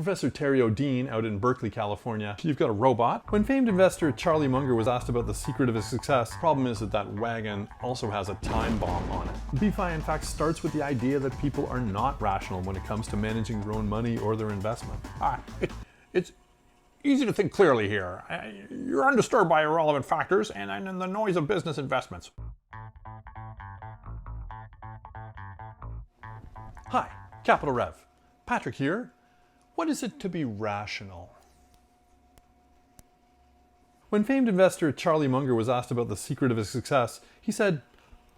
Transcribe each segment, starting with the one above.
Professor Terry O'Dean out in Berkeley, California. You've got a robot. When famed investor Charlie Munger was asked about the secret of his success, the problem is that that wagon also has a time bomb on it. DeFi in fact starts with the idea that people are not rational when it comes to managing their own money or their investment. It's easy to think clearly here. You're undisturbed by irrelevant factors and the noise of business investments. Hi, Capital Rev. Patrick here. What is it to be rational? When famed investor Charlie Munger was asked about the secret of his success, he said,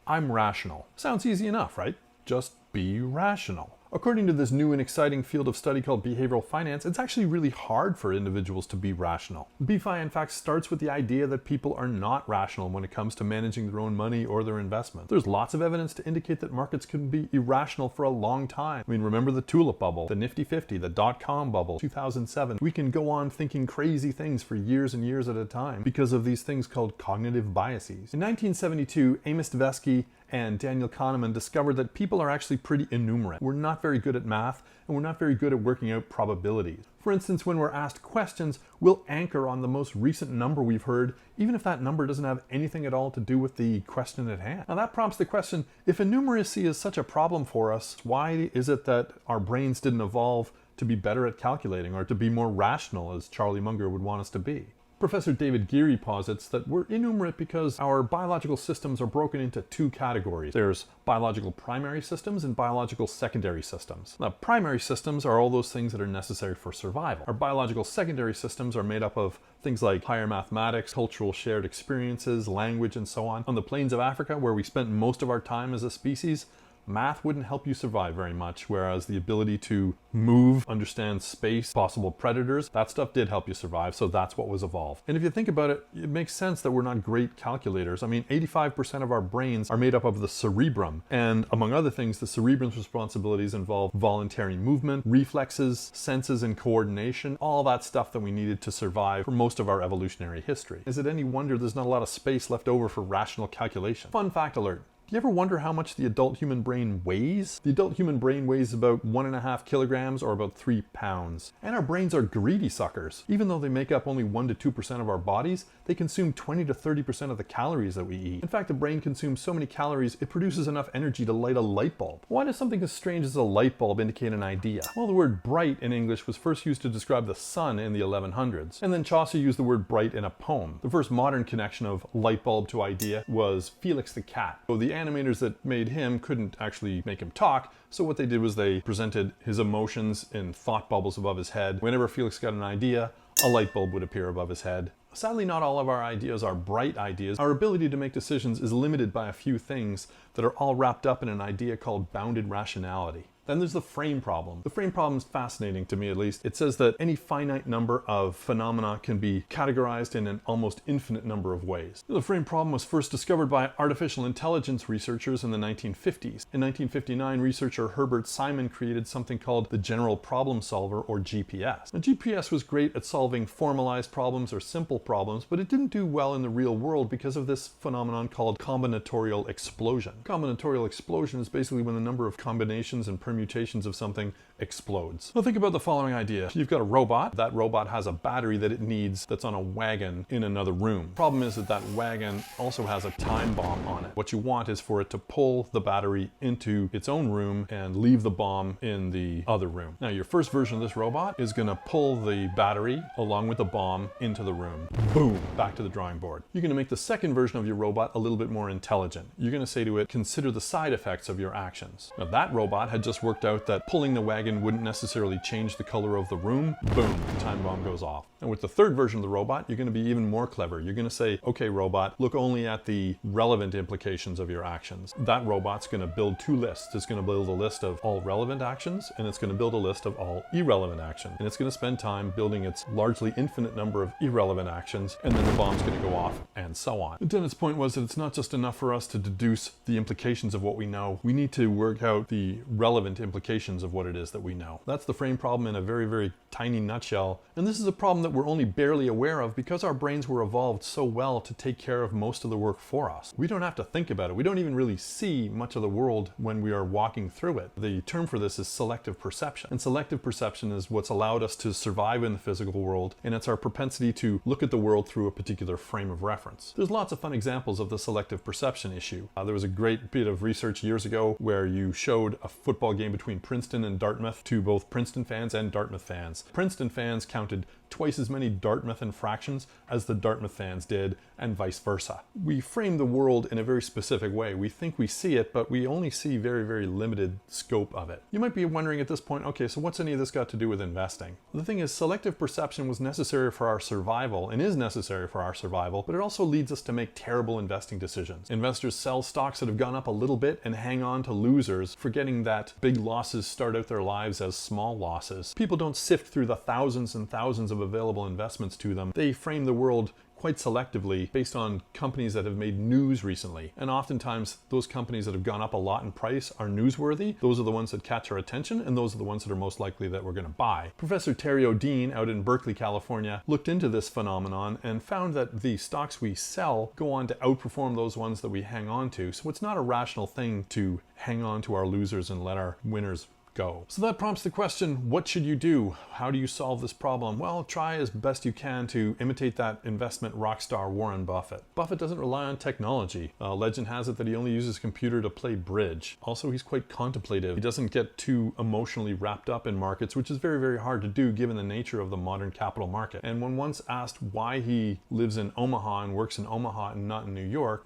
"I'm rational." Sounds easy enough, right? Just be rational. According to this new and exciting field of study called behavioral finance, it's actually really hard for individuals to be rational. DeFi in fact starts with the idea that people are not rational when it comes to managing their own money or their investment. There's lots of evidence to indicate that markets can be irrational for a long time. I mean, remember the tulip bubble, the Nifty 50, the dot-com bubble, 2007. We can go on thinking crazy things for years and years at a time because of these things called cognitive biases. In 1972, Amos Tversky and Daniel Kahneman discovered that people are actually pretty enumerate. We're not very good at math, and we're not very good at working out probabilities. For instance, when we're asked questions, we'll anchor on the most recent number we've heard, even if that number doesn't have anything at all to do with the question at hand. Now that prompts the question, if enumeracy is such a problem for us, why is it that our brains didn't evolve to be better at calculating or to be more rational, as Charlie Munger would want us to be? Professor David Geary posits that we're enumerate because our biological systems are broken into two categories. There's biological primary systems and biological secondary systems. Now, primary systems are all those things that are necessary for survival. Our biological secondary systems are made up of things like higher mathematics, cultural shared experiences, language, and so on. On the plains of Africa, where we spent most of our time as a species, math wouldn't help you survive very much, whereas the ability to move, understand space, possible predators, that stuff did help you survive, so that's what was evolved. And if you think about it, it makes sense that we're not great calculators. I mean, 85% of our brains are made up of the cerebrum, and among other things, the cerebrum's responsibilities involve voluntary movement, reflexes, senses, and coordination, all that stuff that we needed to survive for most of our evolutionary history. Is it any wonder there's not a lot of space left over for rational calculation? Fun fact alert. Do you ever wonder how much the adult human brain weighs? The adult human brain weighs about 1.5 kilograms or about 3 pounds. And our brains are greedy suckers. Even though they make up only 1 to 2% of our bodies, they consume 20 to 30% of the calories that we eat. In fact, the brain consumes so many calories, it produces enough energy to light a light bulb. Why does something as strange as a light bulb indicate an idea? Well, the word bright in English was first used to describe the sun in the 1100s. And then Chaucer used the word bright in a poem. The first modern connection of light bulb to idea was Felix the cat. So the animators that made him couldn't actually make him talk, so what they did was they presented his emotions in thought bubbles above his head. Whenever Felix got an idea, a light bulb would appear above his head. Sadly, not all of our ideas are bright ideas. Our ability to make decisions is limited by a few things that are all wrapped up in an idea called bounded rationality. Then there's the frame problem. The frame problem is fascinating to me, at least. It says that any finite number of phenomena can be categorized in an almost infinite number of ways. The frame problem was first discovered by artificial intelligence researchers in the 1950s. In 1959, researcher Herbert Simon created something called the General Problem Solver, or GPS. Now, GPS was great at solving formalized problems or simple problems, but it didn't do well in the real world because of this phenomenon called combinatorial explosion. Combinatorial explosion is basically when the number of combinations and permutations of something explodes. Now think about the following idea. You've got a robot. That robot has a battery that it needs that's on a wagon in another room. Problem is that that wagon also has a time bomb on it. What you want is for it to pull the battery into its own room and leave the bomb in the other room. Now your first version of this robot is going to pull the battery along with the bomb into the room. Boom! Back to the drawing board. You're going to make the second version of your robot a little bit more intelligent. You're going to say to it, consider the side effects of your actions. Now that robot had just worked out that pulling the wagon wouldn't necessarily change the color of the room. Boom, the time bomb goes off. And with the third version of the robot, you're going to be even more clever. You're going to say, okay, robot, look only at the relevant implications of your actions. That robot's going to build two lists. It's going to build a list of all relevant actions, and it's going to build a list of all irrelevant actions. And it's going to spend time building its largely infinite number of irrelevant actions, and then the bomb's going to go off, and so on. Dennett's point was that it's not just enough for us to deduce the implications of what we know. We need to work out the relevant implications of what it is that we know. That's the frame problem in a very, very tiny nutshell. And this is a problem that we're only barely aware of because our brains were evolved so well to take care of most of the work for us. We don't have to think about it. We don't even really see much of the world when we are walking through it. The term for this is selective perception. And selective perception is what's allowed us to survive in the physical world, and it's our propensity to look at the world through a particular frame of reference. There's lots of fun examples of the selective perception issue. There was a great bit of research years ago where you showed a football game between Princeton and Dartmouth to both Princeton fans and Dartmouth fans. Princeton fans counted twice as many Dartmouth infractions as the Dartmouth fans did, and vice versa. We frame the world in a very specific way. We think we see it, but we only see very, very limited scope of it. You might be wondering at this point, okay, so what's any of this got to do with investing? The thing is, selective perception was necessary for our survival and is necessary for our survival, but it also leads us to make terrible investing decisions. Investors sell stocks that have gone up a little bit and hang on to losers, forgetting that big losses start out their lives as small losses. People don't sift through the thousands and thousands of available investments to them. They frame the world quite selectively based on companies that have made news recently. And oftentimes those companies that have gone up a lot in price are newsworthy. Those are the ones that catch our attention, and those are the ones that are most likely that we're going to buy. Professor Terry O'Dean out in Berkeley, California, looked into this phenomenon and found that the stocks we sell go on to outperform those ones that we hang on to. So it's not a rational thing to hang on to our losers and let our winners go. So that prompts the question, what should you do? How do you solve this problem? Well, try as best you can to imitate that investment rock star Warren Buffett. Buffett doesn't rely on technology. Legend has it that he only uses a computer to play bridge. Also, he's quite contemplative. He doesn't get too emotionally wrapped up in markets, which is very, very hard to do given the nature of the modern capital market. And when once asked why he lives in Omaha and works in Omaha and not in New York,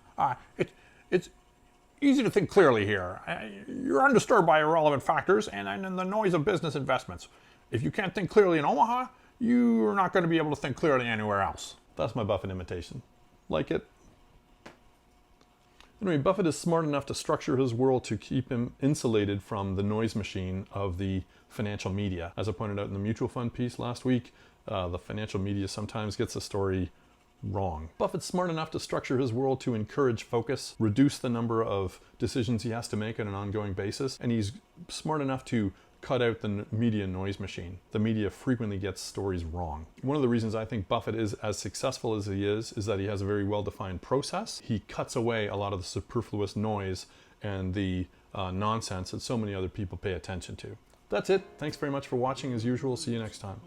It's easy to think clearly here. You're undisturbed by irrelevant factors and the noise of business investments. If you can't think clearly in Omaha, you're not going to be able to think clearly anywhere else. That's my Buffett imitation. Like it? Anyway, Buffett is smart enough to structure his world to keep him insulated from the noise machine of the financial media. As I pointed out in the mutual fund piece last week, the financial media sometimes gets a story wrong. Buffett's smart enough to structure his world to encourage focus, reduce the number of decisions he has to make on an ongoing basis, and he's smart enough to cut out the media noise machine. The media frequently gets stories wrong. One of the reasons I think Buffett is as successful as he is that he has a very well-defined process. He cuts away a lot of the superfluous noise and the nonsense that so many other people pay attention to. That's it. Thanks very much for watching as usual. See you next time.